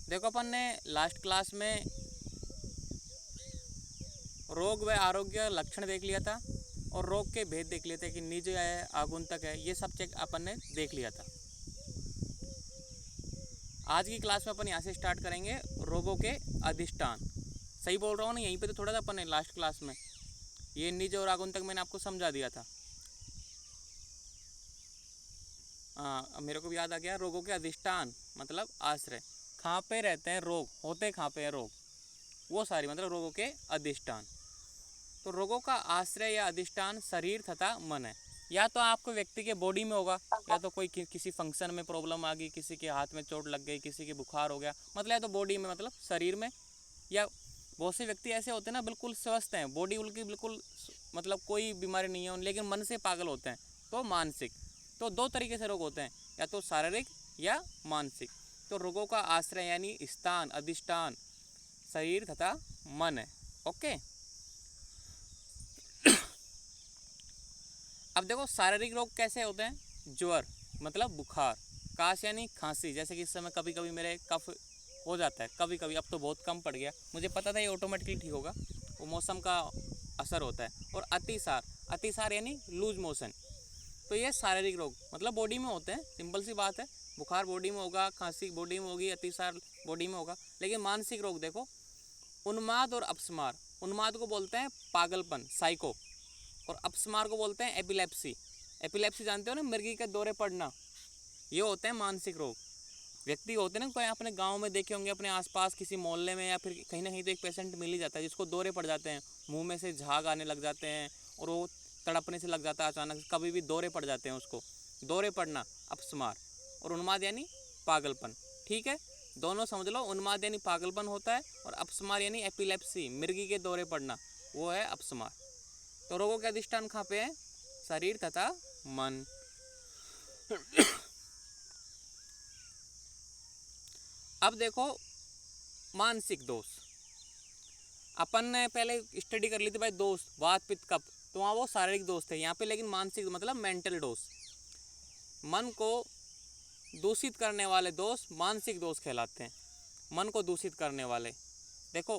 देखो अपन ने last class में रोग व आरोग्य लक्षण देख लिया था और रोग के भेद देख लिए थे कि निज है, आगुंतक है, ये सब चेक अपन ने देख लिया था। आज की क्लास में अपन यहाँ से स्टार्ट करेंगे रोगों के अधिष्ठान। सही बोल रहा हूँ ना? यहीं पे तो थोड़ा सा अपन ने लास्ट क्लास में ये निज और आगुंतक मैंने आपको समझा दिया था। हाँ, मेरे को भी याद आ गया। रोगों के अधिष्ठान मतलब आश्रय, कहाँ पे रहते हैं रोग, होते कहाँ पे हैं रोग, वो सारी मतलब रोगों के अधिष्ठान। तो रोगों का आश्रय या अधिष्ठान शरीर तथा मन है। या तो आपको व्यक्ति के बॉडी में होगा, या तो कोई किसी फंक्शन में प्रॉब्लम आ गई, किसी के हाथ में चोट लग गई, किसी के बुखार हो गया, मतलब या तो बॉडी में मतलब शरीर में, या बहुत से व्यक्ति ऐसे होते हैं ना बिल्कुल स्वस्थ हैं, बॉडी उनकी बिल्कुल मतलब कोई बीमारी नहीं है लेकिन मन से पागल होते हैं, तो मानसिक। तो दो तरीके से रोग होते हैं, या तो शारीरिक या मानसिक। तो रोगों का आश्रय यानी स्थान, अधिष्ठान शरीर तथा मन है। ओके, अब देखो शारीरिक रोग कैसे होते हैं। ज्वर मतलब बुखार, काश यानी खांसी, जैसे कि इस समय कभी कभी मेरे कफ हो जाता है, कभी कभी, अब तो बहुत कम पड़ गया, मुझे पता था ये ऑटोमेटिकली ठीक होगा, वो मौसम का असर होता है। और अतिसार, अतिसार यानी लूज मोशन, तो ये शारीरिक रोग मतलब बॉडी में होते हैं, सिंपल सी बात है। बुखार बॉडी में होगा, खांसी बॉडी में होगी, अतिसार बॉडी में होगा। लेकिन मानसिक रोग देखो, उन्माद और अपस्मार। उन्माद को बोलते हैं पागलपन, साइको, और अपस्मार को बोलते हैं एपिलेप्सी। एपिलेप्सी जानते हो ना, मिर्गी के दौरे पड़ना, ये होते हैं मानसिक रोग। व्यक्ति होते हैं ना, कोई अपने गांव में देखे होंगे, अपने आसपास किसी मोहल्ले में या फिर कहीं ना कहीं तो एक पेशेंट मिल ही जाता है जिसको दौरे पड़ जाते हैं, मुंह में से झाग आने लग जाते हैं और वो तड़पने से लग जाता है अचानक, कभी भी दौरे पड़ जाते हैं उसको। दौरे पड़ना अपस्मार, और उन्माद यानी पागलपन। ठीक है, दोनों समझ लो, उन्माद यानी पागलपन होता है और अपस्मार यानी एपिलेप्सी, मिर्गी के दौरे पड़ना, वो है अपस्मार। तो रोगों के अधिष्ठान कहाँ पे है? शरीर तथा मन। अब देखो मानसिक दोष, अपन ने पहले स्टडी कर ली थी भाई, दोष वात पित्त कफ, तो वहाँ वो शारीरिक दोष थे, यहाँ पे लेकिन मानसिक मतलब मेंटल दोष, मन को दूषित करने वाले दोष मानसिक दोष कहलाते हैं। मन को दूषित करने वाले, देखो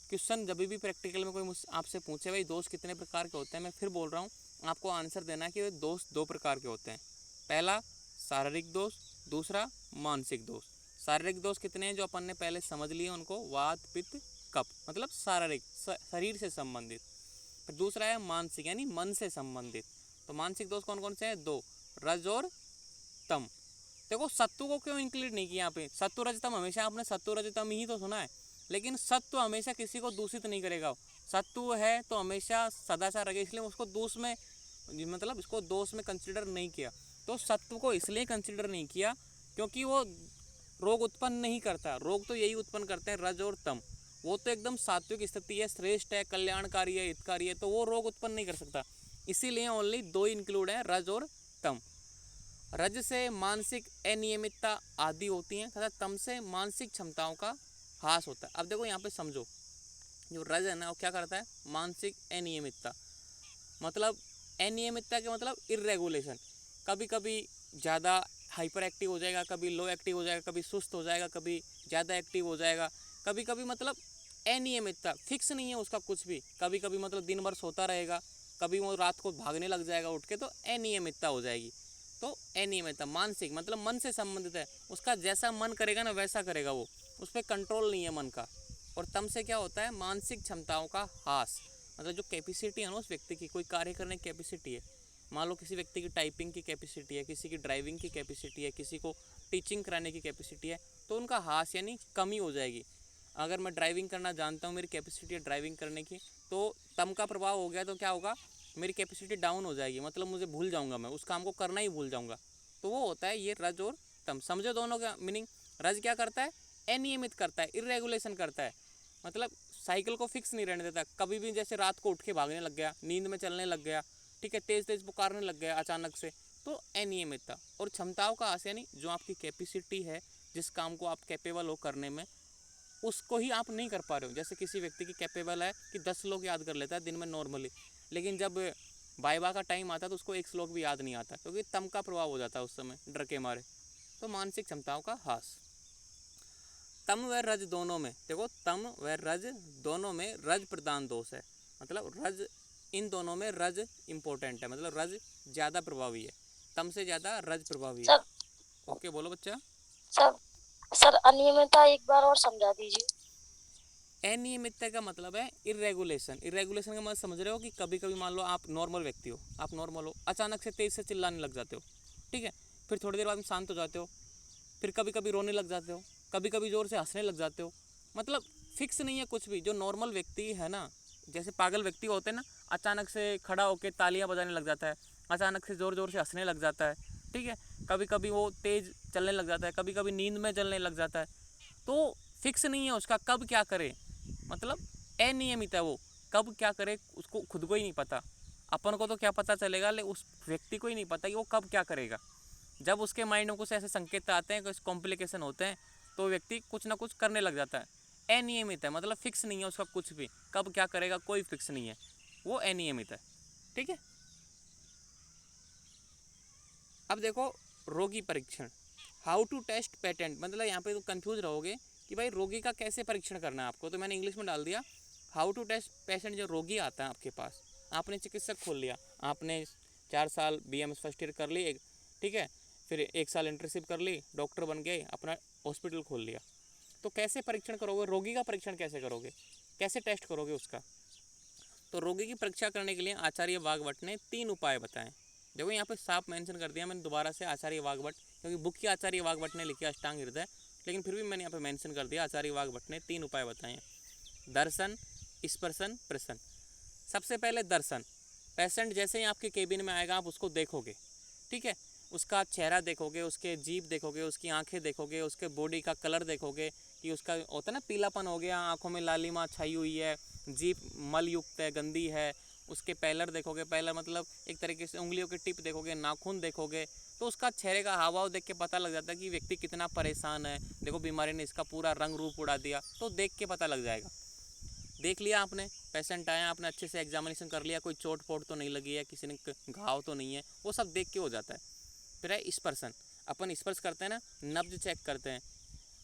क्वेश्चन जब भी प्रैक्टिकल में कोई मुझसे आपसे पूछे भाई दोष कितने प्रकार के होते हैं, मैं फिर बोल रहा हूँ आपको आंसर देना कि दोष दो प्रकार के होते हैं। पहला शारीरिक दोष, दूसरा मानसिक दोष। शारीरिक दोष कितने हैं जो अपन ने पहले समझ लिए उनको, वात पित्त कफ मतलब शारीरिक, शरीर से संबंधित। फिर दूसरा है मानसिक यानी मन से संबंधित। तो मानसिक दोष कौन कौन से हैं? दो, रज और तम। देखो सत्व को क्यों इंक्लूड नहीं किया यहाँ पे? सत्व रजतम, हमेशा आपने सत्व रजतम ही तो सुना है, लेकिन सत्व हमेशा किसी को दूषित नहीं करेगा। सत्व है तो हमेशा सदाचार रखे, इसलिए उसको दोष में मतलब इसको दोष में कंसिडर नहीं किया। तो सत्व को इसलिए कंसिडर नहीं किया क्योंकि वो रोग उत्पन्न नहीं करता, रोग तो यही उत्पन्न करते हैं रज और तम। वो तो एकदम सात्विक स्थिति है, श्रेष्ठ है, कल्याणकारी है, हितकारी है, तो वो रोग उत्पन्न नहीं कर सकता। इसीलिए ओनली दो इंक्लूड है, रज और तम। रज से मानसिक अनियमितता आदि होती हैं तथा तम से मानसिक क्षमताओं का ह्रास होता है। अब देखो यहाँ पे समझो, जो रज है ना वो क्या करता है? मानसिक अनियमितता, मतलब अनियमितता के मतलब इरेगुलेशन, कभी कभी ज़्यादा हाइपर एक्टिव हो जाएगा, कभी लो एक्टिव हो जाएगा, कभी सुस्त हो जाएगा, कभी ज़्यादा एक्टिव हो जाएगा, कभी कभी मतलब अनियमितता, फिक्स नहीं है उसका कुछ भी, कभी कभी मतलब दिन भर सोता रहेगा, कभी वो रात को भागने लग जाएगा उठ के, तो अनियमितता हो जाएगी। तो अनियमितता मानसिक मतलब मन से संबंधित है, उसका जैसा मन करेगा ना वैसा करेगा वो, उस पर कंट्रोल नहीं है मन का। और तम से क्या होता है? मानसिक क्षमताओं का ह्रास, मतलब जो कैपेसिटी है ना उस व्यक्ति की, कोई कार्य करने की कैपेसिटी है, मान लो किसी व्यक्ति की टाइपिंग की कैपेसिटी है, किसी की ड्राइविंग की कैपेसिटी है, किसी को टीचिंग कराने की कैपेसिटी है, तो उनका ह्रास यानी कमी हो जाएगी। अगर मैं ड्राइविंग करना जानता हूँ, मेरी कैपेसिटी है ड्राइविंग करने की, तो तम का प्रभाव हो गया तो क्या होगा? मेरी कैपेसिटी डाउन हो जाएगी, मतलब मुझे भूल जाऊँगा, मैं उस काम को करना ही भूल जाऊँगा। तो वो होता है ये रज और तम। समझो दोनों का मीनिंग। रज क्या करता है? अनियमित करता है, इरेगुलेशन करता है, मतलब साइकिल को फिक्स नहीं रहने देता, कभी भी जैसे रात को उठ के भागने लग गया, नींद में चलने लग गया, ठीक है, तेज तेज पुकारने लग गया अचानक से, तो अनियमितता। और क्षमताओं का ह्रास यानी जो आपकी कैपेसिटी है, जिस काम को आप कैपेबल हो करने में, उसको ही आप नहीं कर पा रहे हो। जैसे किसी व्यक्ति की कैपेबल है कि 10 श्लोक याद कर लेता है दिन में नॉर्मली, लेकिन जब वाइवा का टाइम आता है तो उसको 1 श्लोक भी याद नहीं आता, क्योंकि तम का प्रभाव हो जाता है उस समय डर के मारे। तो मानसिक क्षमताओं का ह्रास। तम व रज दोनों में, देखो तम व रज दोनों में रज प्रधान दोष है, मतलब रज, इन दोनों में रज इम्पोर्टेंट है, मतलब रज ज़्यादा प्रभावी है, तम से ज़्यादा रज प्रभावी है। ओके बोलो बच्चा। सर सर अनियमितता एक बार और समझा दीजिए। अनियमितता का मतलब है इरेगुलेशन। इरेगुलेशन का मतलब समझ रहे हो कि कभी कभी मान लो आप नॉर्मल व्यक्ति हो, आप नॉर्मल हो, अचानक से तेज से चिल्लाने लग जाते हो, ठीक है, फिर थोड़ी देर बाद में शांत हो जाते हो, फिर कभी कभी रोने लग जाते हो, कभी कभी जोर से हंसने लग जाते हो, मतलब फिक्स नहीं है कुछ भी। जो नॉर्मल व्यक्ति है ना, जैसे पागल व्यक्ति होते हैं ना, अचानक से खड़ा होकर तालियां बजाने लग जाता है, अचानक से ज़ोर ज़ोर से हंसने लग जाता है, ठीक है, कभी कभी वो तेज़ चलने लग जाता है, कभी कभी नींद में चलने लग जाता है, तो फिक्स नहीं है उसका कब क्या करे, मतलब अनियमित है वो, कब क्या करे उसको खुद को ही नहीं पता। अपन को तो क्या पता चलेगा, लेकिन उस व्यक्ति को ही नहीं पता कि वो कब क्या करेगा। जब उसके माइंड में कुछ ऐसे संकेत आते हैं, कुछ कॉम्प्लिकेशन होते हैं, तो व्यक्ति कुछ ना कुछ करने लग जाता है। अनियमित है मतलब फिक्स नहीं है उसका कुछ भी, कब क्या करेगा कोई फिक्स नहीं है, वो अनियमित है, ठीक है। अब देखो रोगी परीक्षण, हाउ टू टेस्ट पेटेंट, मतलब यहाँ पे तो कंफ्यूज रहोगे कि भाई रोगी का कैसे परीक्षण करना है आपको, तो मैंने इंग्लिश में डाल दिया हाउ टू टेस्ट पेशेंट। जो रोगी आता है आपके पास, आपने चिकित्सक खोल लिया, आपने 4 साल BMS फर्स्ट ईयर कर ली एक, ठीक है, फिर 1 साल इंटर्नशिप कर ली, डॉक्टर बन गए, अपना हॉस्पिटल खोल लिया, तो कैसे परीक्षण करोगे, रोगी का परीक्षण कैसे करोगे, कैसे टेस्ट करोगे उसका। तो रोगी की परीक्षा करने के लिए आचार्य वाघभट्ट ने 3 उपाय बताए। देखो यहाँ पे साफ मेंशन कर दिया मैंने दोबारा से आचार्य वाघभट्ट, क्योंकि बुक की आचार्य वाघभट्ट ने लिखी अष्टांग हृदय, लेकिन फिर भी मैंने यहाँ पे मेंशन कर दिया आचार्य वाघभट्ट ने 3 उपाय बताए हैं। दर्शन, स्पर्शन, प्रसन। सबसे पहले दर्शन, पेशेंट जैसे ही आपके केबिन में आएगा आप उसको देखोगे, ठीक है, उसका चेहरा देखोगे, उसके जीभ देखोगे, उसकी आंखें देखोगे, उसके बॉडी का कलर देखोगे कि उसका होता है ना पीलापन हो गया, आंखों में लालिमा छाई हुई है, जीभ मल युक्त है, गंदी है, उसके पैलर देखोगे, पैलर मतलब एक तरीके से उंगलियों के टिप देखोगे, नाखून देखोगे, तो उसका चेहरे का हाव भाव देख के पता लग जाता है कि व्यक्ति कितना परेशान है। देखो बीमारी ने इसका पूरा रंग रूप उड़ा दिया, तो देख के पता लग जाएगा। देख लिया आपने, पेशेंट आया, आपने अच्छे से एग्जामिनेशन कर लिया, कोई चोट पोट तो नहीं लगी है, किसी ने घाव तो नहीं है, वो सब देख के हो जाता है। फिर है स्पर्शन, अपन स्पर्श करते हैं ना, नब्ज चेक करते हैं,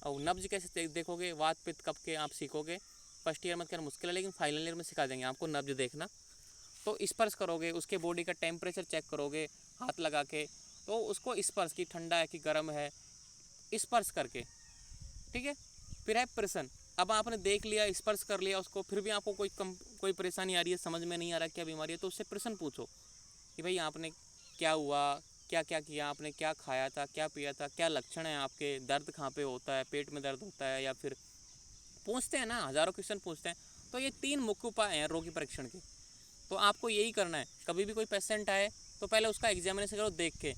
और नब्ज कैसे देखोगे, वात पित्त कफ के आप सीखोगे, फर्स्ट ईयर में क्या मुश्किल है, लेकिन फाइनल ईयर में सिखा देंगे आपको नब्ज देखना। तो स्पर्श करोगे, उसके बॉडी का टेम्परेचर चेक करोगे हाथ लगा के, तो उसको स्पर्श की ठंडा है कि गर्म है, स्पर्श करके, ठीक है। फिर है प्रश्न, अब आपने देख लिया, स्पर्श कर लिया उसको, फिर भी आपको कोई परेशानी आ रही है, समझ में नहीं आ रहा क्या बीमारी है, तो उससे प्रश्न पूछो कि भाई आपने क्या हुआ, क्या क्या किया, आपने क्या खाया था, क्या पिया था, क्या लक्षण है आपके, दर्द कहाँ पे होता है, पेट में दर्द होता है, या फिर पूछते हैं ना, हज़ारों क्वेश्चन पूछते हैं। तो ये 3 मुख्य उपाय हैं रोगी परीक्षण के, तो आपको यही करना है। कभी भी कोई पेशेंट आए तो पहले उसका एग्जामिनेशन करो देख के।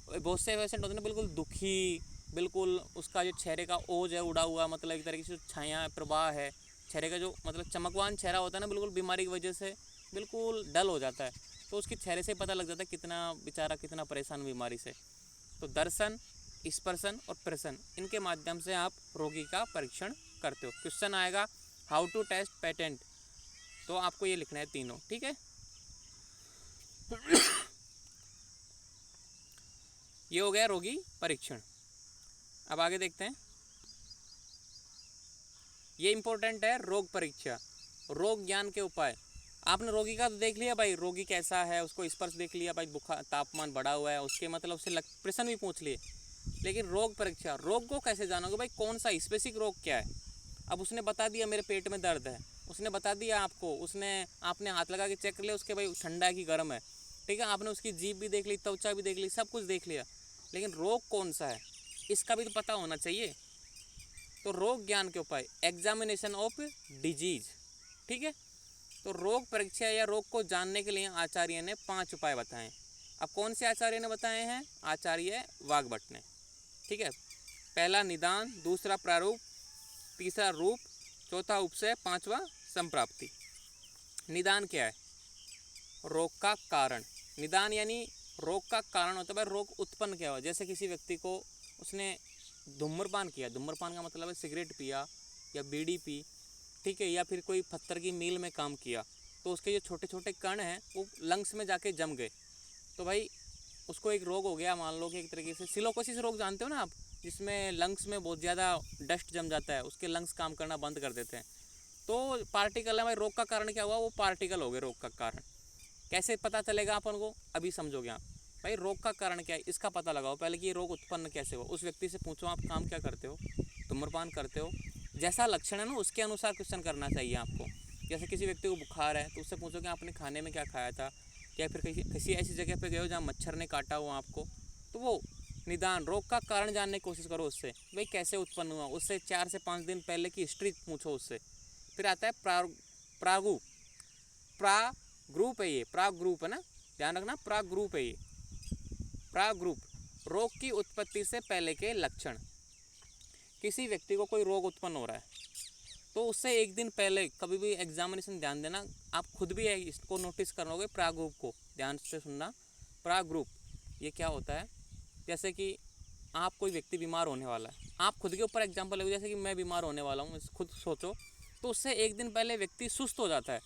बहुत से पेशेंट होते हैं ना बिल्कुल दुखी, बिल्कुल उसका जो चेहरे का ओज है उड़ा हुआ, मतलब एक तरीके से छाया प्रवाह है चेहरे का, जो मतलब चमकवान चेहरा होता है ना, बिल्कुल बीमारी की वजह से बिल्कुल डल हो जाता है, तो उसके चेहरे से पता लग जाता है कितना बेचारा कितना परेशान बीमारी से। तो दर्शन, स्पर्शन और प्रश्न, इनके माध्यम से आप रोगी का परीक्षण करते हो। क्वेश्चन आएगा हाउ टू टेस्ट पेटेंट, तो आपको ये लिखना है तीनों, ठीक है। ये हो गया रोगी परीक्षण। अब आगे देखते हैं, ये इंपॉर्टेंट है रोग परीक्षा, रोग ज्ञान के उपाय। आपने रोगी का तो देख लिया भाई, रोगी कैसा है, उसको स्पर्श देख लिया भाई, बुखार तापमान बढ़ा हुआ है, उसके मतलब से प्रश्न भी पूछ लिए, लेकिन रोग परीक्षा, रोग को कैसे जानोगे भाई, कौन सा स्पेसिफिक रोग क्या है। अब उसने बता दिया मेरे पेट में दर्द है, उसने बता दिया आपको, उसने आपने हाथ लगा के चेक कर लिया उसके भाई ठंडा है कि गर्म है, ठीक है, आपने उसकी जीभ भी देख ली, त्वचा भी देख ली, सब कुछ देख लिया, लेकिन रोग कौन सा है इसका भी तो पता होना चाहिए। तो रोग ज्ञान के उपाय, एग्जामिनेशन ऑफ डिजीज, ठीक है। तो रोग परीक्षा या रोग को जानने के लिए आचार्य ने 5 उपाय बताए। अब कौन से आचार्य ने बताए हैं, आचार्य वाघभट्ट ने, ठीक है। पहला निदान, दूसरा प्रारूप, तीसरा रूप, चौथा उपसय, पांचवा संप्राप्ति। निदान क्या है, रोग का कारण। निदान यानी रोग का कारण होता है रोग उत्पन्न क्या हुआ, जैसे किसी व्यक्ति को उसने धूम्रपान किया, धूम्रपान का मतलब है सिगरेट पिया या बीड़ी पी, ठीक है, या फिर कोई पत्थर की मील में काम किया, तो उसके जो छोटे छोटे कण हैं वो लंग्स में जाके जम गए, तो भाई उसको एक रोग हो गया, मान लो कि एक तरीके से सिलोकोसिस रोग जानते हो ना आप, जिसमें लंग्स में बहुत ज़्यादा डस्ट जम जाता है, उसके लंग्स काम करना बंद कर देते हैं। तो पार्टिकल है भाई, रोग का कारण क्या हुआ, वो पार्टिकल हो गए रोग का कारण। कैसे पता चलेगा अपन को, अभी समझोगे आप। भाई रोग का कारण क्या है, इसका पता लगाओ पहले कि ये रोग उत्पन्न कैसे हुआ। उस व्यक्ति से पूछो आप काम क्या करते हो, धूम्रपान करते हो, जैसा लक्षण है ना उसके अनुसार क्वेश्चन करना चाहिए आपको। जैसे किसी व्यक्ति को बुखार है तो उससे पूछो कि आपने खाने में क्या खाया था, या फिर किसी ऐसी जगह पे गए हो जहाँ मच्छर ने काटा हो आपको, तो वो निदान रोग का कारण जानने की कोशिश करो उससे, भाई कैसे उत्पन्न हुआ। उससे 4 से 5 दिन पहले की हिस्ट्री पूछो उससे। फिर आता है प्राग्रुप है, ये प्राग्रुप है ना, ध्यान रखना, प्राग्रुप है ये। प्राग्रुप, रोग की उत्पत्ति से पहले के लक्षण। किसी व्यक्ति को कोई रोग उत्पन्न हो रहा है तो उससे एक दिन पहले कभी भी एग्जामिनेशन ध्यान देना, आप खुद भी इसको नोटिस करोगे। प्राग्रुप को ध्यान से सुनना। प्राग्रुप ये क्या होता है, जैसे कि आप कोई व्यक्ति बीमार होने वाला है, आप खुद के ऊपर एग्जाम्पल लगो, जैसे कि मैं बीमार होने वाला हूँ, खुद सोचो। तो उससे एक दिन पहले व्यक्ति सुस्त हो जाता है,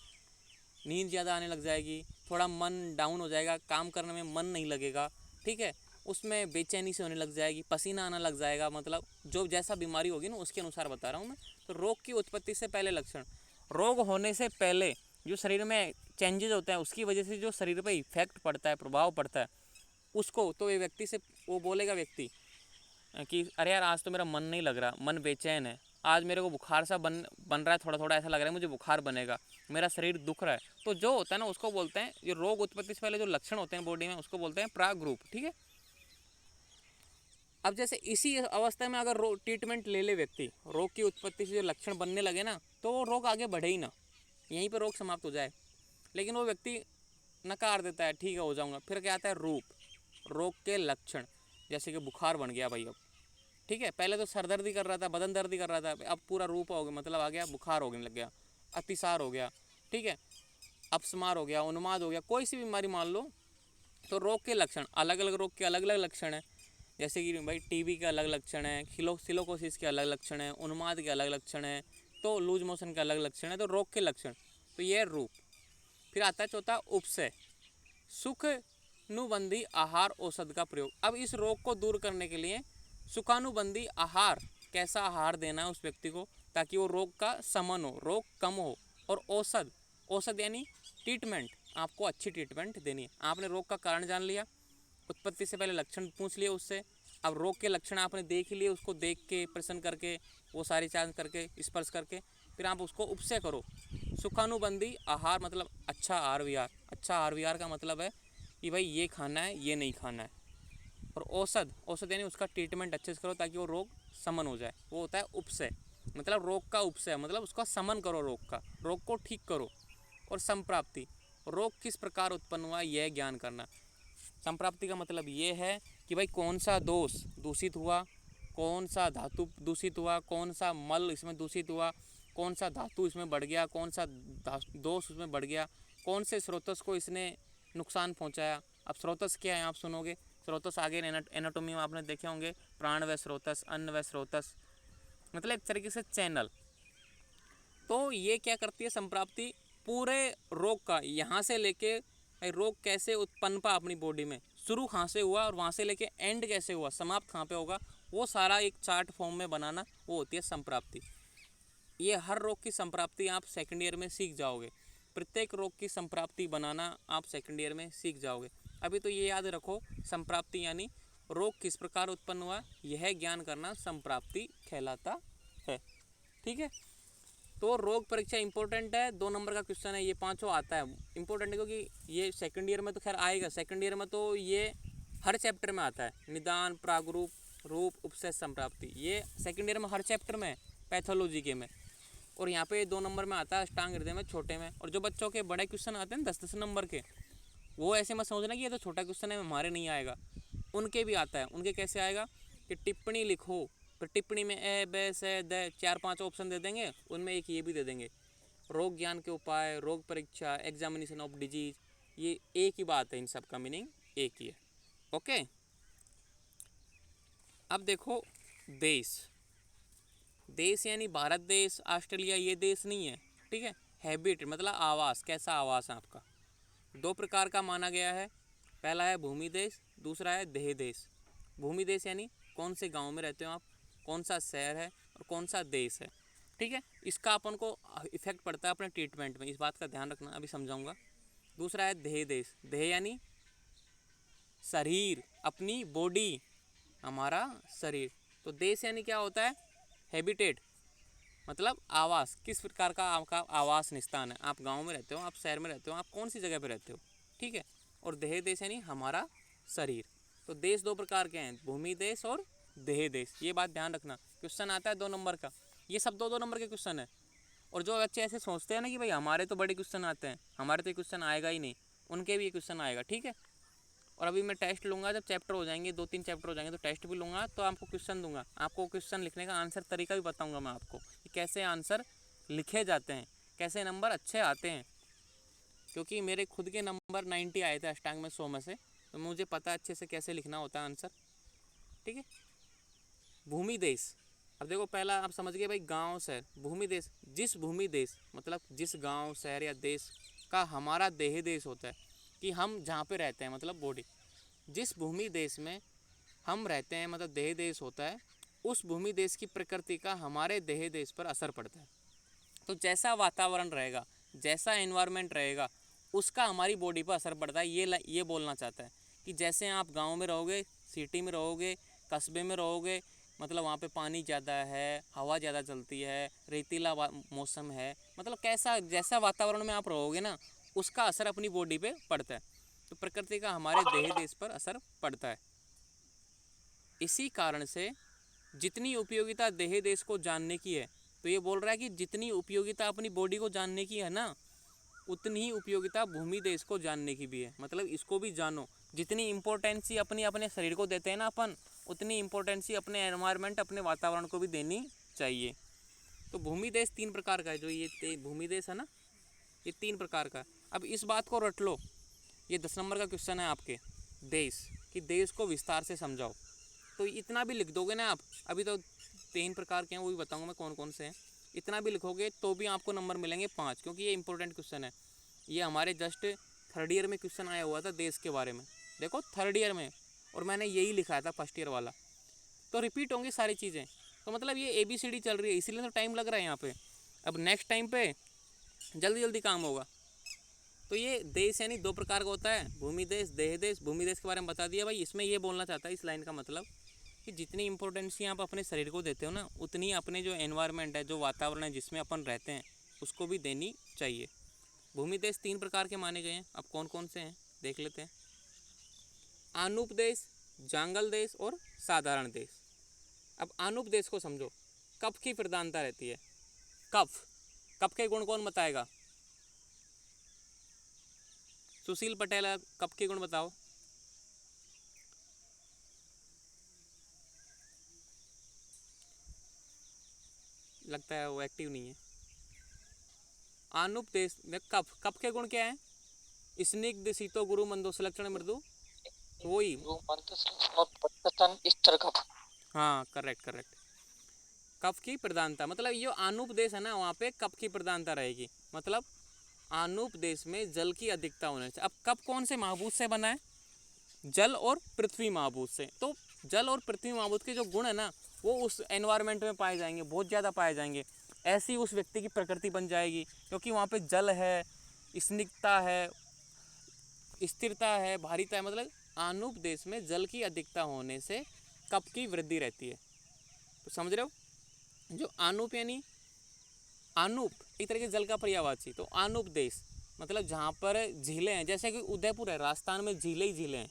नींद ज़्यादा आने लग जाएगी, थोड़ा मन डाउन हो जाएगा, काम करने में मन नहीं लगेगा, ठीक है, उसमें बेचैनी से होने लग जाएगी, पसीना आना लग जाएगा। मतलब जो जैसा बीमारी होगी ना उसके अनुसार बता रहा हूँ मैं। तो रोग की उत्पत्ति से पहले लक्षण, रोग होने से पहले जो शरीर में चेंजेस होते हैं उसकी वजह से जो शरीर पर इफेक्ट पड़ता है, प्रभाव पड़ता है उसको, तो ये व्यक्ति से वो बोलेगा व्यक्ति कि अरे यार आज तो मेरा मन नहीं लग रहा, मन बेचैन है, आज मेरे को बुखार सा बन रहा है, थोड़ा थोड़ा ऐसा लग रहा है मुझे बुखार बनेगा, मेरा शरीर दुख रहा है। तो जो होता है ना उसको बोलते हैं, ये रोग उत्पत्ति से पहले जो लक्षण होते हैं बॉडी में उसको बोलते हैं प्राग्रुप, ठीक है। अब जैसे इसी अवस्था में अगर ट्रीटमेंट ले ले व्यक्ति, रोग की उत्पत्ति से जो लक्षण बनने लगे ना, तो वो रोग आगे बढ़े ही ना, यहीं पर रोग समाप्त हो जाए। लेकिन वो व्यक्ति नकार देता है, ठीक है हो जाऊंगा। फिर क्या आता है रूप, रोग के लक्षण, जैसे कि बुखार बन गया भाई अब, ठीक है, पहले तो सर दर्द ही कर रहा था, बदन दर्द ही कर रहा था, अब पूरा रूप हो गया, मतलब आ गया बुखार होने लग गया, अतिसार हो गया, ठीक है, अपस्मार हो गया, उन्माद हो गया, कोई सी बीमारी मान लो। तो रोग के लक्षण, अलग अलग रोग के अलग अलग लक्षण हैं। जैसे कि भाई टीबी के अलग लक्षण है, सिलोकोसिस के अलग लक्षण है, उन्माद के अलग लक्षण है, तो लूज मोशन के अलग लक्षण है। तो रोग के लक्षण, तो ये रूप। फिर आता है चौथा उपसय, सुखानुबंधी आहार औषध का प्रयोग। अब इस रोग को दूर करने के लिए सुखानुबंधी आहार, कैसा आहार देना है उस व्यक्ति को ताकि वो रोग का शमन हो, रोग कम हो। और औषध, औषध यानी ट्रीटमेंट, आपको अच्छी ट्रीटमेंट देनी है। आपने रोग का कारण जान लिया, उत्पत्ति से पहले लक्षण पूछ लिए उससे, अब रोग के लक्षण आपने देख लिए, उसको देख के प्रश्न करके वो सारी जांच करके स्पर्श करके फिर आप उसको उपसय करो। सुखानुबंधी आहार मतलब अच्छा आहार विहार, अच्छा आहार विहार का मतलब है कि भाई ये खाना है ये नहीं खाना है। और औषध, औषध यानी उसका ट्रीटमेंट अच्छे से करो ताकि वो रोग शमन हो जाए, वो होता है उपसय। मतलब रोग का उपसय मतलब उसका शमन करो, रोग को ठीक करो। और संप्राप्ति, रोग किस प्रकार उत्पन्न हुआ यह ज्ञान करना। संप्राप्ति का मतलब ये है कि भाई कौन सा दोष दूषित हुआ, कौन सा धातु दूषित हुआ, कौन सा मल इसमें दूषित हुआ, कौन सा धातु इसमें बढ़ गया, कौन सा दोष उसमें बढ़ गया, कौन से स्रोतस को इसने नुकसान पहुंचाया। अब स्रोतस क्या है आप सुनोगे, स्रोतस आगे एनाटोमी में आपने देखे होंगे, प्राण व स्रोतस, अन्न व स्रोतस, मतलब एक तरीके से चैनल। तो ये क्या करती है संप्राप्ति, पूरे रोग का यहाँ से लेके रोग कैसे उत्पन्न पा अपनी बॉडी में, शुरू कहाँ से हुआ और वहाँ से लेके एंड कैसे हुआ, समाप्त कहाँ पे होगा, वो सारा एक चार्ट फॉर्म में बनाना, वो होती है संप्राप्ति। ये हर रोग की संप्राप्ति आप सेकंड ईयर में सीख जाओगे, प्रत्येक रोग की संप्राप्ति बनाना आप सेकंड ईयर में सीख जाओगे। अभी तो ये याद रखो, संप्राप्ति यानी रोग किस प्रकार उत्पन्न हुआ, यह ज्ञान करना संप्राप्ति कहलाता है, ठीक है। तो रोग परीक्षा इंपॉर्टेंट है, 2 नंबर का क्वेश्चन है, ये पांचों आता है इंपॉर्टेंट है क्योंकि ये सेकंड ईयर में तो खैर आएगा, सेकंड ईयर में तो ये हर चैप्टर में आता है, निदान, प्रागरूप, रूप, उपसय, संप्राप्ति, ये सेकंड ईयर में हर चैप्टर में, पैथोलॉजी के में। और यहाँ पे 2 नंबर में आता है अष्टांग हृदय में, छोटे में। और जो बच्चों के बड़े क्वेश्चन आते हैं 10-10 नंबर के, वो ऐसे मत समझना कि ये तो छोटा क्वेश्चन है हमारे नहीं आएगा, उनके भी आता है। उनके कैसे आएगा कि टिप्पणी लिखो, फिर टिप्पणी में ए बे से द 4-5 ऑप्शन दे देंगे, उनमें एक ये भी दे देंगे, रोग ज्ञान के उपाय, रोग परीक्षा, एग्जामिनेशन ऑफ डिजीज, ये एक ही बात है, इन सब का मीनिंग एक ही है, ओके। अब देखो देश, देश यानी भारत देश, ऑस्ट्रेलिया, ये देश नहीं है, ठीक है। हैबिट मतलब आवास, कैसा आवास है आपका, 2 प्रकार का माना गया है, पहला है भूमि देश, दूसरा है देह देश। भूमि देश यानी कौन से गांव में रहते हो आप, कौन सा शहर है और कौन सा देश है। ठीक है, इसका अपन को इफेक्ट पड़ता है अपने ट्रीटमेंट में, इस बात का ध्यान रखना, अभी समझाऊंगा। दूसरा है देह देश। देह यानी शरीर, अपनी बॉडी, हमारा शरीर। तो देश यानी क्या होता है, हैबिटेट, मतलब आवास, किस प्रकार का आपका आवास निस्तान है, आप गांव में रहते हो, आप शहर में रहते हो, आप कौन सी जगह पे रहते हो। ठीक है, और देह देश यानी हमारा शरीर। तो देश दो प्रकार के हैं, भूमि देश और देह देश, ये बात ध्यान रखना। क्वेश्चन आता है 2 नंबर का, ये सब 2-2 नंबर के क्वेश्चन है। और जो बच्चे ऐसे सोचते हैं ना कि भाई हमारे तो बड़े क्वेश्चन आते हैं, हमारे तो ये क्वेश्चन आएगा ही नहीं, उनके भी ये क्वेश्चन आएगा। ठीक है, और अभी मैं टेस्ट लूँगा, जब चैप्टर हो जाएंगे, 2-3 चैप्टर हो जाएंगे तो टेस्ट भी लूँगा, तो आपको क्वेश्चन दूंगा, आपको क्वेश्चन लिखने का आंसर तरीका भी बताऊँगा मैं आपको कि कैसे आंसर लिखे जाते हैं, कैसे नंबर अच्छे आते हैं। क्योंकि मेरे खुद के नंबर 90 आए थे अष्टांग में 100 में से, तो मुझे पता है अच्छे से कैसे लिखना होता है आंसर। ठीक है, भूमि देश। अब देखो पहला आप समझ गए भाई, गांव शहर, भूमि देश। जिस भूमि देश मतलब जिस गांव शहर या देश का हमारा देह देश होता है, कि हम जहाँ पे रहते हैं मतलब बॉडी, जिस भूमि देश में हम रहते हैं मतलब देह देश होता है, उस भूमि देश की प्रकृति का हमारे देह देश पर असर पड़ता है। तो जैसा वातावरण रहेगा, जैसा एनवायरनमेंट रहेगा, उसका हमारी बॉडी पर असर पड़ता है। ये बोलना चाहता है कि जैसे आप गांव में रहोगे, सिटी में रहोगे, कस्बे में रहोगे, मतलब वहाँ पे पानी ज़्यादा है, हवा ज़्यादा चलती है, रेतीला मौसम है, मतलब कैसा जैसा वातावरण में आप रहोगे ना, उसका असर अपनी बॉडी पे पड़ता है। तो प्रकृति का हमारे देह देश पर असर पड़ता है। इसी कारण से जितनी उपयोगिता देह देश को जानने की है, तो ये बोल रहा है कि जितनी उपयोगिता अपनी बॉडी को जानने की है ना, उतनी ही उपयोगिता भूमि देश को जानने की भी है। मतलब इसको भी जानो, जितनी इम्पोर्टेंसी अपनी अपने शरीर को देते हैं ना अपन, उतनी इम्पोर्टेंसी अपने एनवायरनमेंट, अपने वातावरण को भी देनी चाहिए। तो भूमि देश 3 प्रकार का है, जो ये भूमि देश है ना, ये 3 प्रकार का। अब इस बात को रट लो, ये 10 नंबर का क्वेश्चन है आपके, देश, कि देश को विस्तार से समझाओ। तो इतना भी लिख दोगे ना आप, अभी तो 3 प्रकार के हैं, वो भी बताऊंगा मैं कौन कौन से हैं। इतना भी लिखोगे तो भी आपको नंबर मिलेंगे 5, क्योंकि ये इंपॉर्टेंट क्वेश्चन है। ये हमारे जस्ट 3rd ईयर में क्वेश्चन आया हुआ था देश के बारे में, देखो 3rd ईयर में, और मैंने यही लिखा था 1st ईयर वाला। तो रिपीट होंगी सारी चीज़ें, तो मतलब ये ABCD चल रही है, इसीलिए तो टाइम लग रहा है यहाँ पे। अब नेक्स्ट टाइम पे जल्दी जल्दी काम होगा। तो ये देश यानी 2 प्रकार का होता है, भूमि देश, देह देश। भूमि देश के बारे में बता दिया भाई। इसमें ये बोलना चाहता है, इस लाइन का मतलब कि जितनी इंपॉर्टेंसी आप अपने शरीर को देते हो ना, उतनी अपने जो एनवायरनमेंट है, जो वातावरण है जिसमें अपन रहते हैं, उसको भी देनी चाहिए। भूमि देश 3 प्रकार के माने गए हैं। अब कौन कौन से हैं देख लेते हैं। आनूप देश, जांगल देश और साधारण देश। अब आनूप देश को समझो। कफ की प्रधानता रहती है। कफ के गुण कौन बताएगा? सुशील पटेल, कफ के गुण बताओ। लगता है वो एक्टिव नहीं है। आनुप देश में कफ के गुण क्या है? स्निग्ध, शीतो, गुरु, मंदोसलक्षण, मृदु, वही। हाँ, करेक्ट। कफ की प्रधानता मतलब ये आनुप देश है ना, वहाँ पे कफ की प्रधानता रहेगी। मतलब आनुप देश में जल की अधिकता होने से। अब कफ कौन से महाभूत से बना है? जल और पृथ्वी महाभूत से। तो जल और पृथ्वी महाभूत के जो गुण है ना, वो उस एनवायरनमेंट में पाए जाएंगे, बहुत ज़्यादा पाए जाएंगे। ऐसी उस व्यक्ति की प्रकृति बन जाएगी, क्योंकि वहाँ पे जल है, स्निग्धता है, स्थिरता है, भारीता है। मतलब आनुप देश में जल की अधिकता होने से कफ की वृद्धि रहती है। तो समझ रहे हो? जो आनुप यानी आनुप एक तरह के जल का पर्यायवाची। तो आनुप देश मतलब जहाँ पर झीलें हैं, जैसे कि उदयपुर है, राजस्थान में झीलें ही झीलें हैं।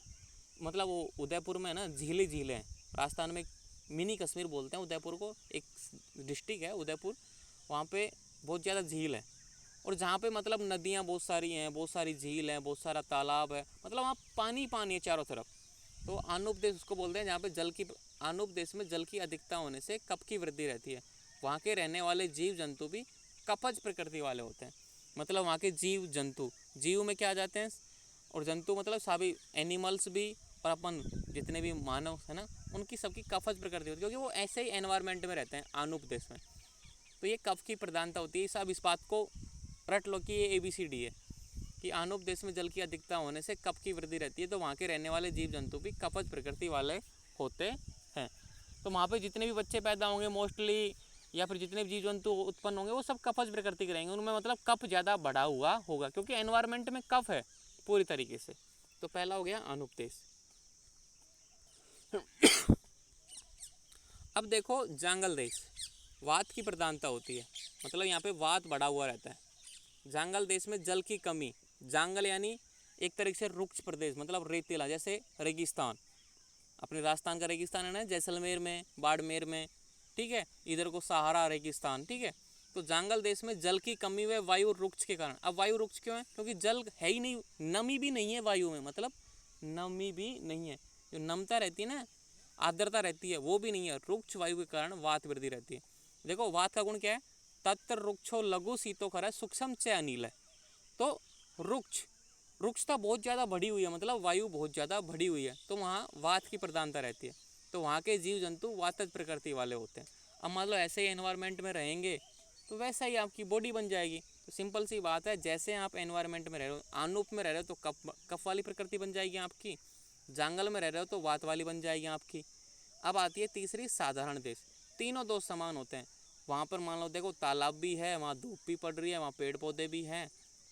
मतलब वो उदयपुर में है ना, झीलें हैं। राजस्थान में मिनी कश्मीर बोलते हैं उदयपुर को, एक डिस्ट्रिक्ट है उदयपुर, वहाँ पे बहुत ज़्यादा झील है। और जहाँ पे मतलब नदियाँ बहुत सारी हैं, बहुत सारी झील हैं, बहुत सारा तालाब है, मतलब वहाँ पानी है चारों तरफ। तो आनुप देश उसको बोलते हैं जहाँ पे जल की, आनुप देश में जल की अधिकता होने से कफ की वृद्धि रहती है। वहाँ के रहने वाले जीव जंतु भी कफज प्रकृति वाले होते हैं। मतलब वहाँ के जीव जंतु, जीव में क्या आ जाते हैं, और जंतु मतलब सभी एनिमल्स भी, और अपन जितने भी मानव है ना, उनकी सबकी कफज प्रकृति होती है, क्योंकि वो ऐसे ही एनवायरनमेंट में रहते हैं आनुप देश में। तो ये कफ की प्रधानता होती है। सब इस बात को रट लो कि ये ABCD है, कि आनुप देश में जल की अधिकता होने से कफ की वृद्धि रहती है। तो वहाँ के रहने वाले जीव जंतु भी कफज प्रकृति वाले होते हैं। तो वहाँ पे जितने भी बच्चे पैदा होंगे मोस्टली, या फिर जितने भी जीव जंतु उत्पन्न होंगे वो सब कफज प्रकृति के रहेंगे, उनमें मतलब कफ ज़्यादा बढ़ा हुआ होगा क्योंकि एनवायरनमेंट में कफ है पूरी तरीके से। तो पहला हो गया अनुपदेश। अब देखो जांगल देश, वात की प्रधानता होती है, मतलब यहाँ पे वात बढ़ा हुआ रहता है। जांगल देश में जल की कमी, जांगल यानी एक तरीके से रुक्ष प्रदेश, मतलब रेतीला, जैसे रेगिस्तान, अपने राजस्थान का रेगिस्तान है ना जैसलमेर में, बाड़मेर में, ठीक है, इधर को सहारा रेगिस्तान, ठीक है। तो जांगल देश में जल की कमी व वायु रुक्ष के कारण। अब वायु रुक्ष क्यों है? क्योंकि जल है ही नहीं, नमी भी नहीं है वायु में, मतलब नमी भी नहीं है, जो नमता रहती है ना, आर्द्रता रहती है, वो भी नहीं है। रुक्ष वायु के कारण वात वृद्धि रहती है। देखो वात का गुण क्या है? तत्र रुक्षो लघु शीतोखर सूक्ष्म च अनिल है। तो रुक्षता बहुत ज़्यादा बढ़ी हुई है, मतलब वायु बहुत ज़्यादा बढ़ी हुई है, तो वहाँ वात की प्रधानता रहती है। तो वहाँ के जीव जंतु वातज प्रकृति वाले होते हैं। अब मान लो ऐसे ही एनवायरनमेंट में रहेंगे तो वैसा ही आपकी बॉडी बन जाएगी। तो सिंपल सी बात है, जैसे आप एनवायरनमेंट में रह रहे हो, आनुप में रह रहे हो तो कफ वाली प्रकृति बन जाएगी आपकी, जंगल में रह रहे हो तो वात वाली बन जाएगी आपकी। अब आती है तीसरी साधारण देश। तीनों दोष समान होते हैं। वहाँ पर मान लो देखो तालाब भी है, वहाँ धूप भी पड़ रही है, वहाँ पेड़ पौधे भी हैं,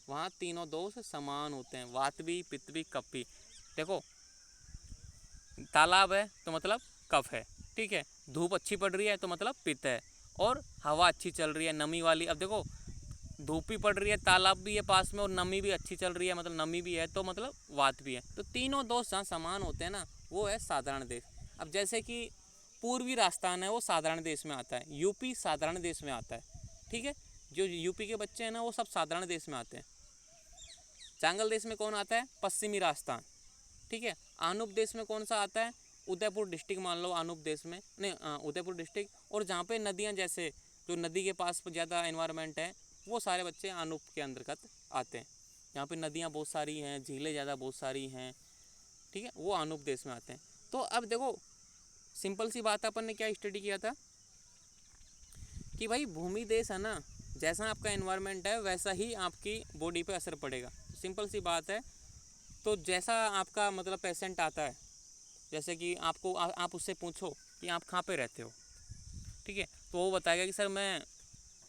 वहाँ तीनों दोष समान होते हैं, वात भी, पित्त भी, कफ भी। देखो तालाब है तो मतलब कफ है, ठीक है, धूप अच्छी पड़ रही है तो मतलब पित्त है, और हवा अच्छी चल रही है नमी वाली। अब देखो धूप भी पड़ रही है, तालाब भी है पास में, और नमी भी अच्छी चल रही है, मतलब नमी भी है तो मतलब वात भी है। तो तीनों दोष जहाँ समान होते हैं ना, वो है साधारण देश। अब जैसे कि पूर्वी राजस्थान है वो साधारण देश में आता है, यूपी साधारण देश में आता है, ठीक है, जो यूपी के बच्चे हैं ना वो सब साधारण देश में आते हैं। जांगल देश में कौन आता है? पश्चिमी राजस्थान, ठीक है। आनुप देश में कौन सा आता है? उदयपुर डिस्ट्रिक्ट मान लो आनुप देश में, नहीं उदयपुर डिस्ट्रिक्ट, और जहाँ पे नदियाँ, जैसे जो नदी के पास ज़्यादा एनवायरनमेंट है, वो सारे बच्चे आनुप के अंतर्गत आते हैं। यहाँ पे नदियाँ बहुत सारी हैं, झीलें ज़्यादा बहुत सारी हैं, ठीक है, वो आनुप देश में आते हैं। तो अब देखो सिंपल सी बात, अपन ने क्या स्टडी किया था कि भाई भूमि देश है ना, जैसा आपका एनवायरनमेंट है वैसा ही आपकी बॉडी पे असर पड़ेगा। सिंपल सी बात है। तो जैसा आपका मतलब पेशेंट आता है, जैसे कि आपको आप उससे पूछो कि आप कहाँ पे रहते हो, ठीक है, तो वो बताएगा कि सर मैं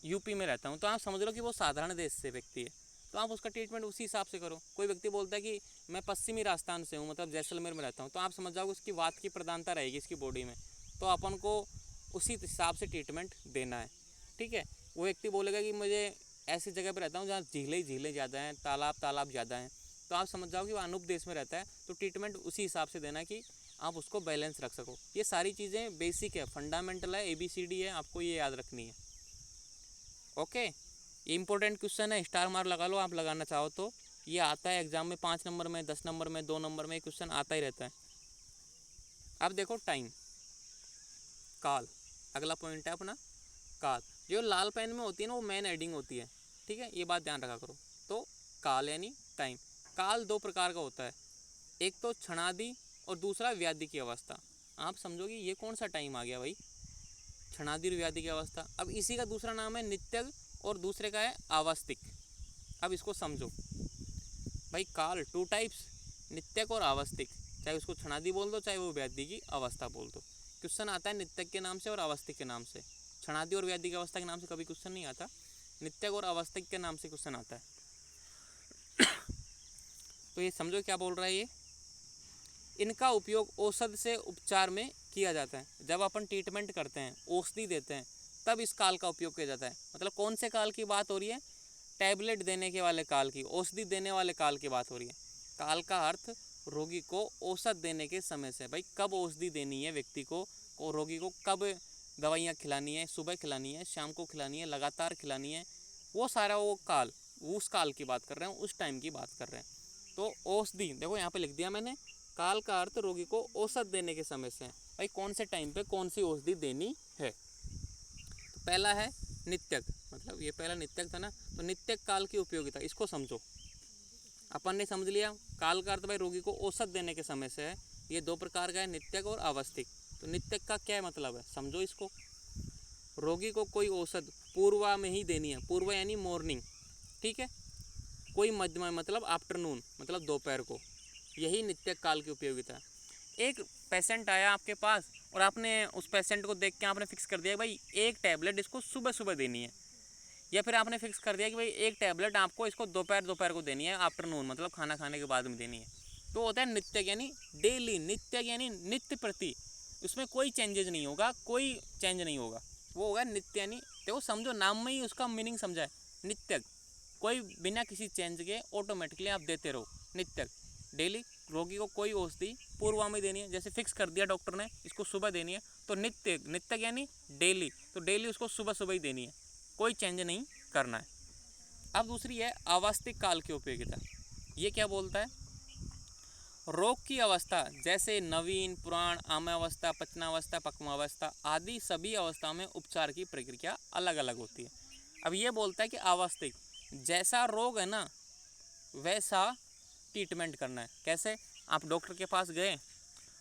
यूपी में रहता हूँ, तो आप समझ लो कि वो साधारण देश से व्यक्ति है, तो आप उसका ट्रीटमेंट उसी हिसाब से करो। कोई व्यक्ति बोलता है कि मैं पश्चिमी राजस्थान से हूँ, मतलब जैसलमेर में रहता हूँ, तो आप समझ जाओगे उसकी वात की प्रधानता रहेगी इसकी बॉडी में, तो अपन को उसी हिसाब से ट्रीटमेंट देना है, ठीक है। वो व्यक्ति बोलेगा कि मुझे ऐसी जगह पर रहता हूँ जहाँ झीलें ज़्यादा हैं, तालाब ज़्यादा हैं, तो आप समझ जाओ कि वो अनूप देश में रहता है, तो ट्रीटमेंट उसी हिसाब से देना कि आप उसको बैलेंस रख सको। ये सारी चीज़ें बेसिक है, फंडामेंटल है, ABCD है, आपको ये याद रखनी है। ओके, ये इंपॉर्टेंट क्वेश्चन है, स्टार मार्क लगा लो आप लगाना चाहो तो। ये आता है एग्जाम में 5 नंबर में, 10 नंबर में, 2 नंबर में, ये क्वेश्चन आता ही रहता है। अब देखो टाइम, काल, अगला पॉइंट है अपना काल। जो लाल पेन में होती है ना वो मेन हेडिंग होती है, ठीक है, ये बात ध्यान रखा करो। तो काल यानी टाइम। काल 2 प्रकार का होता है, एक तो क्षणादि और दूसरा व्याधि की अवस्था। आप समझोगे ये कौन सा टाइम आ गया भाई, क्षणादि और व्याधि की अवस्था। अब इसी का दूसरा नाम है नित्यग और दूसरे का है आवस्थिक। अब इसको समझो भाई, काल 2 टाइप्स, नित्यक और आवस्थिक, चाहे उसको क्षणादि बोल दो चाहे वो व्याधि की अवस्था बोल दो। क्वेश्चन आता है नित्यक के नाम से और आवस्थिक के नाम से, क्षणादि और व्याधि की अवस्था के नाम से कभी क्वेश्चन नहीं आता, नित्यक और आवस्थिक के नाम से क्वेश्चन आता है। तो ये समझो क्या बोल रहा है ये। इनका उपयोग औषध से उपचार में किया जाता है। जब अपन ट्रीटमेंट करते हैं, औषधि देते हैं, तब इस काल का उपयोग किया जाता है। मतलब कौन से काल की बात हो रही है? टैबलेट देने के वाले काल की, औषधि देने वाले काल की बात हो रही है। काल का अर्थ रोगी को औषध देने के समय से, भाई कब औषधि देनी है व्यक्ति को रोगी को कब दवाइयाँ खिलानी है, सुबह खिलानी है, शाम को खिलानी है, लगातार खिलानी है, वो सारा वो काल, उस काल की बात कर रहे हैं, उस टाइम की बात कर रहे हैं। तो औषधि देखो यहाँ पे लिख दिया मैंने, काल का अर्थ रोगी को औषध देने के समय से, भाई कौन से टाइम पे कौन सी औषधि देनी है। तो पहला है नित्यक, मतलब ये पहला नित्यक था ना, तो नित्यक काल की उपयोगिता, इसको समझो। अपन ने समझ लिया काल का अर्थ भाई रोगी को औषध देने के समय से है। ये 2 प्रकार का है, नित्यक और आवस्थिक। तो नित्यक का क्या मतलब है, समझो इसको। रोगी को कोई औषध पूर्वा में ही देनी है, पूर्व यानी मॉर्निंग, ठीक है, कोई मध्य में मतलब आफ्टरनून, मतलब दोपहर को, यही नित्यक काल की उपयोगिता है। एक पेशेंट आया आपके पास, और आपने उस पेशेंट को देख के आपने फिक्स कर दिया भाई एक टैबलेट इसको सुबह सुबह देनी है, या फिर आपने फिक्स कर दिया कि भाई एक टैबलेट आपको इसको दोपहर को देनी है, आफ्टरनून मतलब खाना खाने के बाद में देनी है, तो होता है नित्य यानी डेली, नित्य यानी नित्य प्रति, उसमें कोई चेंजेज नहीं होगा, कोई चेंज नहीं होगा, वो होगा नित्य यानी, देखो समझो नाम में ही उसका मीनिंग समझा है, नित्य, कोई बिना किसी चेंज के ऑटोमेटिकली आप देते रहो नित्य डेली। रोगी को कोई औषधि पूर्वा में देनी है, जैसे फिक्स कर दिया डॉक्टर ने इसको सुबह देनी है, तो नित्य, नित्य यानी डेली, तो डेली उसको सुबह सुबह ही देनी है, कोई चेंज नहीं करना है। अब दूसरी है आवास्तिक काल की उपयोगिता। ये क्या बोलता है, रोग की अवस्था जैसे नवीन, पुराण, आम्यावस्था, पचनावस्था, पक्वावस्था आदि सभी अवस्था में उपचार की प्रक्रिया अलग अलग होती है। अब ये बोलता है कि आवास्तिक, जैसा रोग है ना वैसा ट्रीटमेंट करना है। कैसे, आप डॉक्टर के पास गए,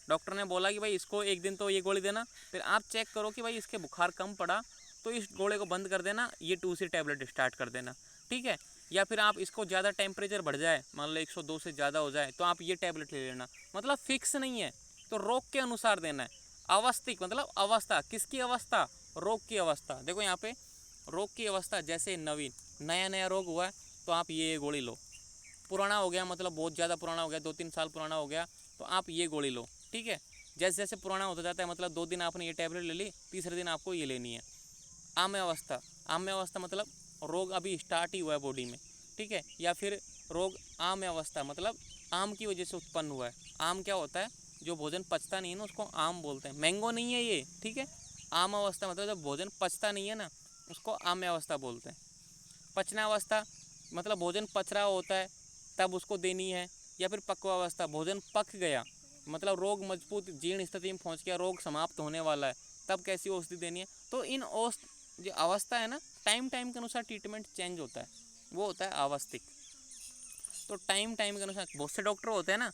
डॉक्टर ने बोला कि भाई इसको एक दिन तो ये गोली देना, फिर आप चेक करो कि भाई इसके बुखार कम पड़ा तो इस गोले को बंद कर देना, ये 2 टैबलेट स्टार्ट कर देना, ठीक है। या फिर आप इसको ज़्यादा टेम्परेचर बढ़ जाए, मान लो 102 से ज़्यादा हो जाए तो आप ये टैबलेट ले लेना, मतलब फिक्स नहीं है, तो रोग के अनुसार देना है। अवस्थिक मतलब अवस्था, किसकी अवस्था, रोग की अवस्था। देखो यहाँ पे रोग की अवस्था जैसे नवीन, नया नया रोग हुआ है तो आप ये गोली लो, पुराना हो गया मतलब बहुत ज़्यादा पुराना हो गया, 2-3 साल पुराना हो गया तो आप ये गोली लो, ठीक है। जैसे जैसे पुराना होता जाता है, मतलब 2 दिन आपने ये टैबलेट ले ली, तीसरे दिन आपको ये लेनी है। आम्य अवस्था, आम्य अवस्था मतलब रोग अभी स्टार्ट ही हुआ है बॉडी में, ठीक है। या फिर रोग आम्य अवस्था मतलब आम की वजह से उत्पन्न हुआ है। आम क्या होता है, जो भोजन पचता नहीं है ना उसको आम बोलते हैं, मैंगो नहीं है ये, ठीक है। आम अवस्था मतलब जब भोजन पचता नहीं है ना उसको आम्य अवस्था बोलते हैं। पचनावस्था मतलब भोजन पच रहा होता है तब उसको देनी है। या फिर पक्वावस्था, भोजन पक गया मतलब रोग मजबूत जीर्ण स्थिति में पहुंच गया, रोग समाप्त होने वाला है, तब कैसी औषधि देनी है। तो इन जो अवस्था है ना, टाइम टाइम के अनुसार ट्रीटमेंट चेंज होता है, वो होता है आवस्थिक। तो टाइम टाइम के अनुसार बहुत से डॉक्टर होते हैं ना,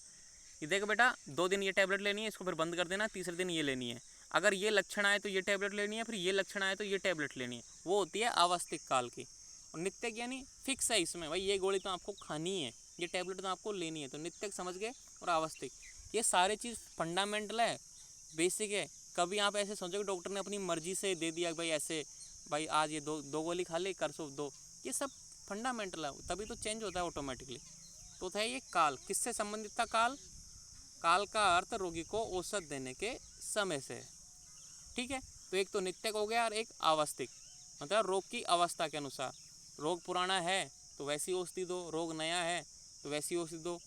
ये देखो बेटा 2 दिन ये टैबलेट लेनी है, इसको फिर बंद कर देना, तीसरे दिन ये लेनी है, अगर ये लक्षण आए तो ये टैबलेट लेनी है, फिर ये लक्षण आए तो ये टैबलेट लेनी है, वो होती है आवस्थिक काल की। और नित्यक यानी फिक्स है, इसमें भाई ये गोली तो आपको खानी है, ये टैबलेट तो आपको लेनी है, तो नित्यक समझ गए। और आवस्थिक, ये सारे चीज़ फंडामेंटल है, बेसिक है। कभी आप ऐसे सोचो कि डॉक्टर ने अपनी मर्जी से दे दिया भाई ऐसे, भाई आज ये दो गोली खा ले, कर सो 2, ये सब फंडामेंटल है, तभी तो चेंज होता है ऑटोमेटिकली। तो था ये काल, किससे संबंधित था काल, काल का अर्थ रोगी को औषध देने के समय से, ठीक है। तो एक तो नित्यक हो गया और एक आवस्थिक, मतलब रोग की अवस्था के अनुसार, रोग पुराना है तो वैसी औषधि दो, रोग नया है तो वैसी औषधि दो,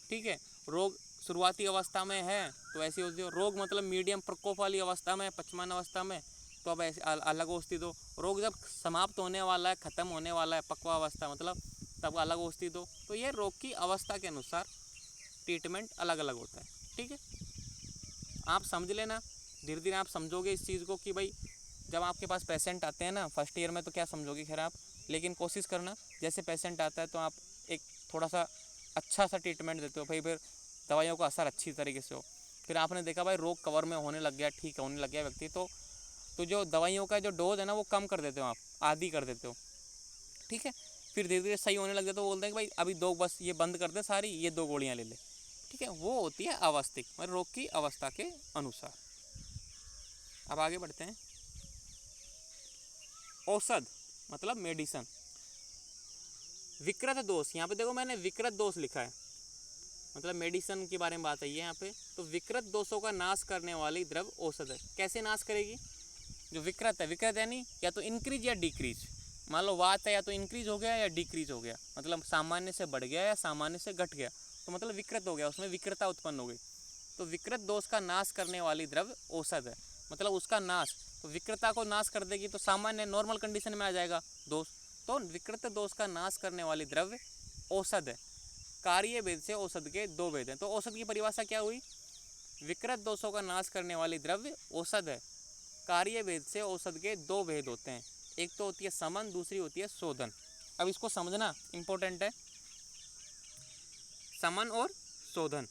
ठीक है। रोग शुरुआती अवस्था में है तो वैसी औषधि दो, रोग मतलब मीडियम प्रकोप वाली अवस्था में, पचमान अवस्था में, तो अब ऐसे अलग औषधि दो, रोग जब समाप्त होने वाला है, ख़त्म होने वाला है, पक्वावस्था मतलब, तब अलग औषधि दो। तो ये रोग की अवस्था के अनुसार ट्रीटमेंट अलग अलग होता है, ठीक है। आप समझ लेना, धीरे धीरे आप समझोगे इस चीज़ को कि भाई जब आपके पास पेशेंट आते हैं ना फर्स्ट ईयर में तो क्या समझोगे खैर आप, लेकिन कोशिश करना जैसे पेशेंट आता है तो आप एक थोड़ा सा अच्छा सा ट्रीटमेंट देते हो भाई, फिर दवाइयों का असर अच्छी तरीके से हो। फिर आपने देखा भाई रोग कवर में होने लग गया, ठीक होने लग गया व्यक्ति, तो जो दवाइयों का जो डोज है ना वो कम कर देते हो आप, आधी कर देते हो, ठीक है। फिर धीरे धीरे सही होने लग जाए तो बोलते हैं कि भाई अभी 2 बस ये बंद कर दे सारी, ये 2 गोलियाँ ले ले, ठीक है। वो होती है अवस्थिक, मतलब रोग की अवस्था के अनुसार। अब आगे बढ़ते हैं। औषध मतलब मेडिसन। विकृत दोष, यहाँ पे देखो मैंने विकृत दोष लिखा है, मतलब मेडिसन के बारे में बात आई है यहाँ पे। तो विकृत दोषों का नाश करने वाली द्रव औषध है। कैसे नाश करेगी, जो विकृत है, विकृत यानी या तो इंक्रीज या डिक्रीज, मान लो वात है या तो इंक्रीज हो गया या डिक्रीज हो गया, मतलब सामान्य से बढ़ गया या सामान्य से घट गया, तो मतलब विकृत हो गया, उसमें विकृतता उत्पन्न हो गई। तो विकृत दोष का नाश करने वाली द्रव औषध है, मतलब उसका नाश, तो विकृतता को नाश कर देगी तो सामान्य नॉर्मल कंडीशन में आ जाएगा दोष। तो विकृत दोष का नाश करने वाली द्रव्य औषध है। कार्य भेद से औषध के 2 भेद हैं। तो औषध की परिभाषा क्या हुई, विकृत दोषों का नाश करने वाली द्रव्य औषध है। कार्य भेद से औषध के 2 भेद होते हैं, एक तो होती है समन, दूसरी होती है शोधन। अब इसको समझना इंपॉर्टेंट है, समन और शोधन।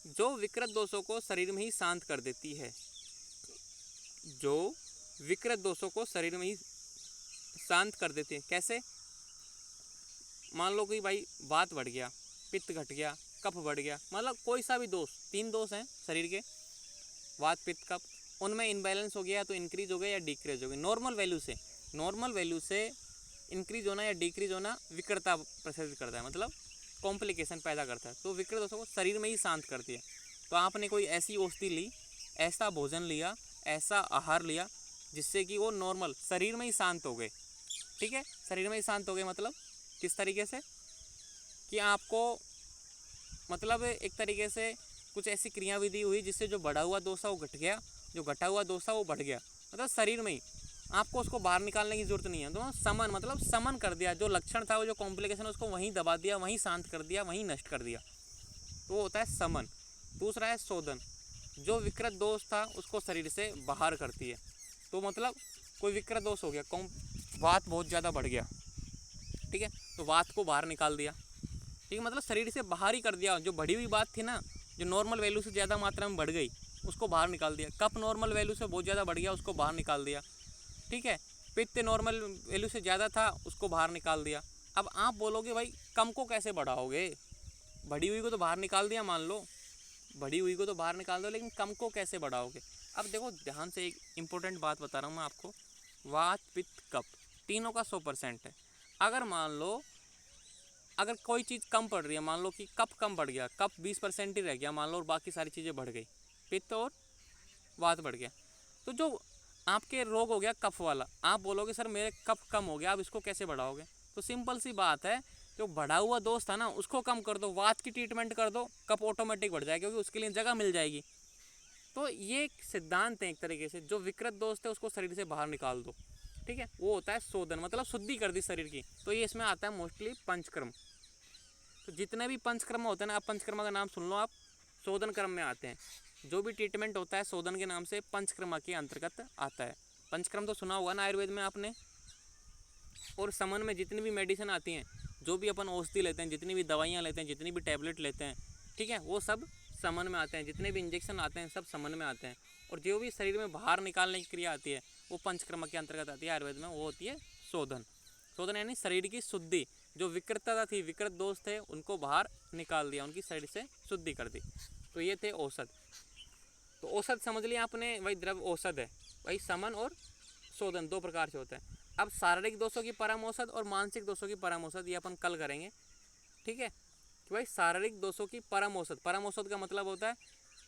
जो विकृत दोषों को शरीर में ही शांत कर देती है, जो विकृत दोषों को शरीर में ही शांत कर देती है। कैसे, मान लो कि भाई वात बढ़ गया, पित्त घट गया, कफ बढ़ गया, मतलब कोई सा भी दोष, 3 दोष हैं शरीर के, वात पित्त कफ, उनमें इनबैलेंस हो गया तो इंक्रीज हो गया या डिक्रीज हो गया। नॉर्मल वैल्यू से इंक्रीज होना या डिक्रीज होना विकृतता प्रदर्शित करता है, मतलब कॉम्प्लिकेशन पैदा करता है। तो विकृत दोषों को शरीर में ही शांत करती है। तो आपने कोई ऐसी औषधि ली, ऐसा भोजन लिया, ऐसा आहार लिया जिससे कि वो नॉर्मल शरीर में ही शांत हो गए, ठीक है, शरीर में ही शांत हो गए, मतलब किस तरीके से कि आपको मतलब एक तरीके से कुछ ऐसी क्रियाविधि हुई जिससे जो बढ़ा हुआ दोष है वो घट गया, जो घटा हुआ दोष है वो बढ़ गया, मतलब शरीर में ही, आपको उसको बाहर निकालने की जरूरत नहीं है। तो समन मतलब समन कर दिया, जो लक्षण था वो जो कॉम्प्लिकेशन है उसको वहीं दबा दिया, वहीं शांत कर दिया, वहीं नष्ट कर दिया, तो वो होता है समन। दूसरा है शोधन, जो विकृत दोष था उसको शरीर से बाहर करती है। तो मतलब कोई विकृत दोष हो गया, वात बहुत ज़्यादा बढ़ गया, ठीक है, तो वात को बाहर निकाल दिया, ठीक है, मतलब शरीर से बाहर ही कर दिया। जो बढ़ी हुई बात थी ना, जो नॉर्मल वैल्यू से ज़्यादा मात्रा में बढ़ गई उसको बाहर निकाल दिया। कफ नॉर्मल वैल्यू से बहुत ज़्यादा बढ़ गया, उसको बाहर निकाल दिया, ठीक है। पित्त नॉर्मल वैल्यू से ज़्यादा था, उसको बाहर निकाल दिया। अब आप बोलोगे भाई कम को कैसे बढ़ाओगे, बढ़ी हुई को तो बाहर निकाल दिया, मान लो बढ़ी हुई को तो बाहर निकाल दो, लेकिन कम को कैसे बढ़ाओगे। अब देखो ध्यान से, एक इम्पोर्टेंट बात बता रहा हूँ मैं आपको, वात पित्त कफ तीनों का 100% है। अगर मान लो अगर कोई चीज़ कम पड़ रही है, मान लो कि कफ कम बढ़ गया, कफ 20% ही रह गया मान लो, और बाकी सारी चीज़ें बढ़ गई, पित्त और वात बढ़ गया, तो जो आपके रोग हो गया कफ वाला, आप बोलोगे सर मेरे कफ कम हो गया, आप इसको कैसे बढ़ाओगे। तो सिंपल सी बात है, जो बढ़ा हुआ दोष था ना उसको कम कर दो, वात की ट्रीटमेंट कर दो, कफ ऑटोमेटिक बढ़ जाएगा, क्योंकि उसके लिए जगह मिल जाएगी। तो ये एक सिद्धांत है एक तरीके से, जो विकृत दोष थे उसको शरीर से बाहर निकाल दो, ठीक है, वो होता है शोधन, मतलब शुद्धि कर दी शरीर की। तो ये इसमें आता है मोस्टली पंचकर्म। तो जितने भी पंचकर्म होते हैं ना, आप पंचकर्मा का नाम सुन लो आप, शोधन क्रम में आते हैं। जो भी ट्रीटमेंट होता है शोधन के नाम से पंचकर्मा के अंतर्गत आता है। पंचकर्म तो सुना होगा ना आयुर्वेद में आपने। और समन में जितनी भी मेडिसिन आती हैं, जो भी अपन औषधि लेते हैं, जितनी भी दवाइयाँ लेते हैं, जितनी भी टैबलेट लेते हैं, ठीक है, वो सब समन में आते हैं। जितने भी इंजेक्शन आते हैं सब समन में आते हैं। और जो भी शरीर में बाहर निकालने की क्रिया आती है वो पंचकर्मा के अंतर्गत आती है आयुर्वेद में, वो होती है शोधन। शोधन यानी शरीर की शुद्धि, जो विकृतता थी, विकृत दोष थे, उनको बाहर निकाल दिया, उनकी शरीर से शुद्धि कर दी। तो ये थे औषध। तो औषध समझ लिया आपने, वही द्रव औषध है, वही समन और शोधन दो प्रकार से होता है। अब शारीरिक दोषों की परम औषध और मानसिक दोषों की परम औषध ये अपन कल करेंगे, ठीक है। कि भाई शारीरिक दोषों की परम औषध का मतलब होता है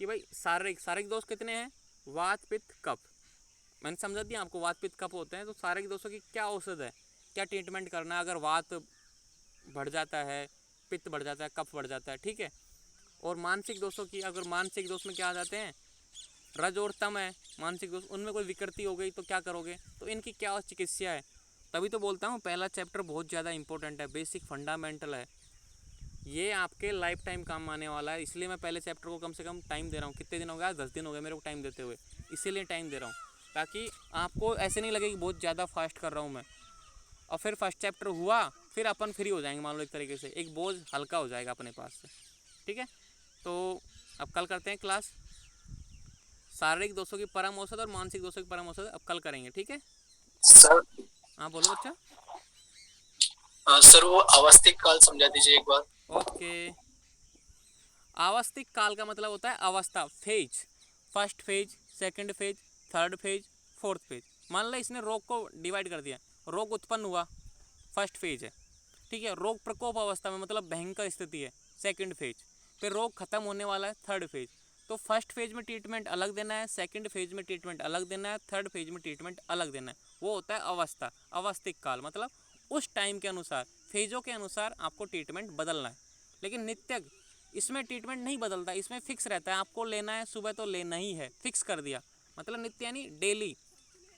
कि भाई शारीरिक दोष कितने हैं, वात पित्त कफ, मैंने समझा दिया आपको, वात पित्त कफ होते हैं। तो शारीरिक दोषों की क्या औषध है, क्या ट्रीटमेंट करना है अगर वात बढ़ जाता है, पित्त बढ़ जाता है, कफ बढ़ जाता है, ठीक है। और मानसिक दोषों की, अगर मानसिक दोष में क्या आ जाते हैं, रज और तम है मानसिक दोष, उनमें कोई विकृति हो गई तो क्या करोगे, तो इनकी क्या चिकित्सा है। तभी तो बोलता हूँ पहला चैप्टर बहुत ज़्यादा इंपॉर्टेंट है, बेसिक फंडामेंटल है, ये आपके लाइफ टाइम काम आने वाला है। इसलिए मैं पहले चैप्टर को कम से कम टाइम दे रहा हूँ। कितने दिन हो गया, 10 दिन हो गए मेरे को टाइम देते हुए, इसीलिए टाइम दे रहा हूँ, ताकि आपको ऐसे नहीं लगे कि बहुत ज़्यादा फास्ट कर रहा हूँ मैं। और फिर फर्स्ट चैप्टर हुआ, फिर अपन फ्री हो जाएंगे, मान लो एक तरीके से एक बोझ हल्का हो जाएगा अपने पास से, ठीक है। तो अब कल करते हैं क्लास, शारीरिक दोषों की परम औषध और मानसिक दोषों की परम औषध अब कल करेंगे, ठीक है। सर हाँ बोलो बच्चा। सर वो अवस्थिक काल समझा दीजिए एक बार। ओके, आवस्थिक काल का मतलब होता है अवस्था, phase, first phase, second phase, third phase, fourth phase. मान लो इसने रोग को डिवाइड कर दिया, रोग उत्पन्न हुआ, फर्स्ट फेज है, ठीक है। रोग प्रकोप अवस्था में मतलब भयंकर स्थिति है, सेकंड फेज। फिर रोग खत्म होने वाला है, थर्ड फेज। तो फर्स्ट फेज में ट्रीटमेंट अलग देना है, सेकंड फेज में ट्रीटमेंट अलग देना है, थर्ड फेज में ट्रीटमेंट अलग देना है, वो होता है अवस्था। अवस्थिक काल मतलब उस टाइम के अनुसार, फेजों के अनुसार आपको ट्रीटमेंट बदलना है। लेकिन नित्य इसमें ट्रीटमेंट नहीं बदलता, इसमें फिक्स रहता है, आपको लेना है सुबह तो लेना ही है, फिक्स कर दिया, मतलब नित्य यानी डेली,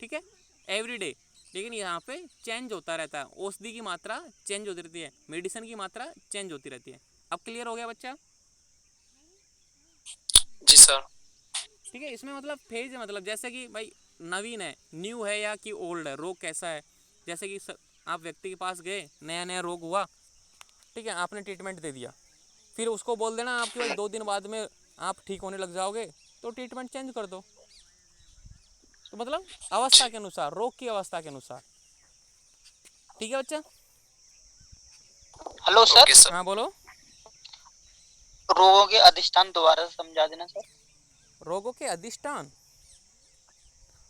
ठीक है, एवरीडे। लेकिन यहाँ पे चेंज होता रहता है, औषधि की मात्रा चेंज होती रहती है, मेडिसिन की मात्रा चेंज होती रहती है। अब क्लियर हो गया बच्चा? जी सर। ठीक है, इसमें मतलब फेज है, मतलब जैसे कि भाई नवीन है, न्यू है या कि ओल्ड है, रोग कैसा है। जैसे कि आप व्यक्ति के पास गए, नया नया रोग हुआ, ठीक है, आपने ट्रीटमेंट दे दिया, फिर उसको बोल देना आपकी भाई 2 दिन बाद में आप ठीक होने लग जाओगे, तो ट्रीटमेंट चेंज कर दो। तो मतलब अवस्था के अनुसार, रोग की अवस्था के अनुसार, ठीक है बच्चा। Hello sir. सर हाँ बोलो। रोगों के अधिष्ठान दोबारा समझा देना सर। रोगों के अधिष्ठान,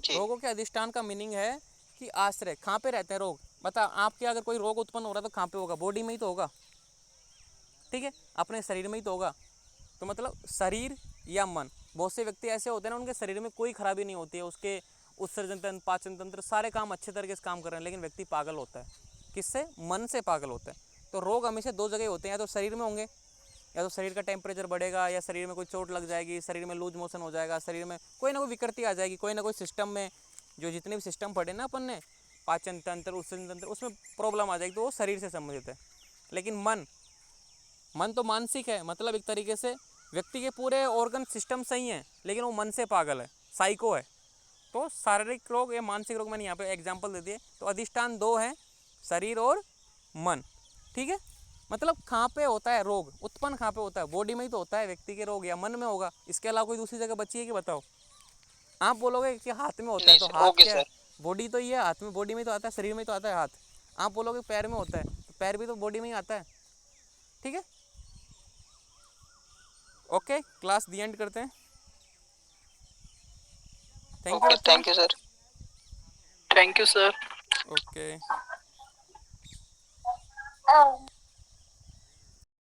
जी रोगों के अधिष्ठान का मीनिंग है कि आश्रय। कहाँ पे रहते हैं रोग? बता, आपके अगर कोई रोग उत्पन्न हो रहा है तो कहाँ पे होगा? बॉडी में ही तो होगा, ठीक है, अपने शरीर में ही तो होगा। तो मतलब शरीर या मन, बहुत से व्यक्ति ऐसे होते हैं ना, उनके शरीर में कोई खराबी नहीं होती है, उसके उत्सर्जन तंत्र, पाचन तंत्र, सारे काम अच्छे तरीके से काम कर रहे हैं, लेकिन व्यक्ति पागल होता है। किससे? मन से पागल होता है। तो रोग हमेशा दो जगह होते हैं, या तो शरीर में होंगे, या तो शरीर का टेम्परेचर बढ़ेगा, या शरीर में कोई चोट लग जाएगी, शरीर में लूज मोशन हो जाएगा, शरीर में कोई ना कोई विकृति आ जाएगी, कोई ना कोई सिस्टम में, जो जितने भी सिस्टम पढ़े ना अपन ने, पाचन तंत्र, उत्सर्जन तंत्र, उसमें प्रॉब्लम आ जाएगी, तो वो शरीर से संबंधित है। लेकिन मन, मन तो मानसिक है, मतलब एक तरीके से व्यक्ति के पूरे ऑर्गन सिस्टम सही हैं, लेकिन वो मन से पागल है, साइको है। तो शारीरिक रोग या मानसिक रोग मैंने यहाँ पे एग्जांपल दे दिए। तो अधिष्ठान दो हैं, शरीर और मन, ठीक है। मतलब कहाँ पे होता है रोग उत्पन्न? कहाँ पे होता है? बॉडी में ही तो होता है व्यक्ति के रोग, या मन में होगा? इसके अलावा कोई दूसरी जगह बची है कि बताओ? आप बोलोगे कि हाथ में होता है, नहीं तो सर, हाथ ओके क्या है? सर। बॉडी तो ये है, हाथ में, बॉडी में तो आता है, शरीर में तो आता है हाथ। आप बोलोगे पैर में होता है, तो पैर भी तो बॉडी में ही आता है, ठीक है। ओके, क्लास दी एंड करते हैं। थैंक यू ओके, बच्चों। Thank you sir. Thank you sir. Okay. हाँ।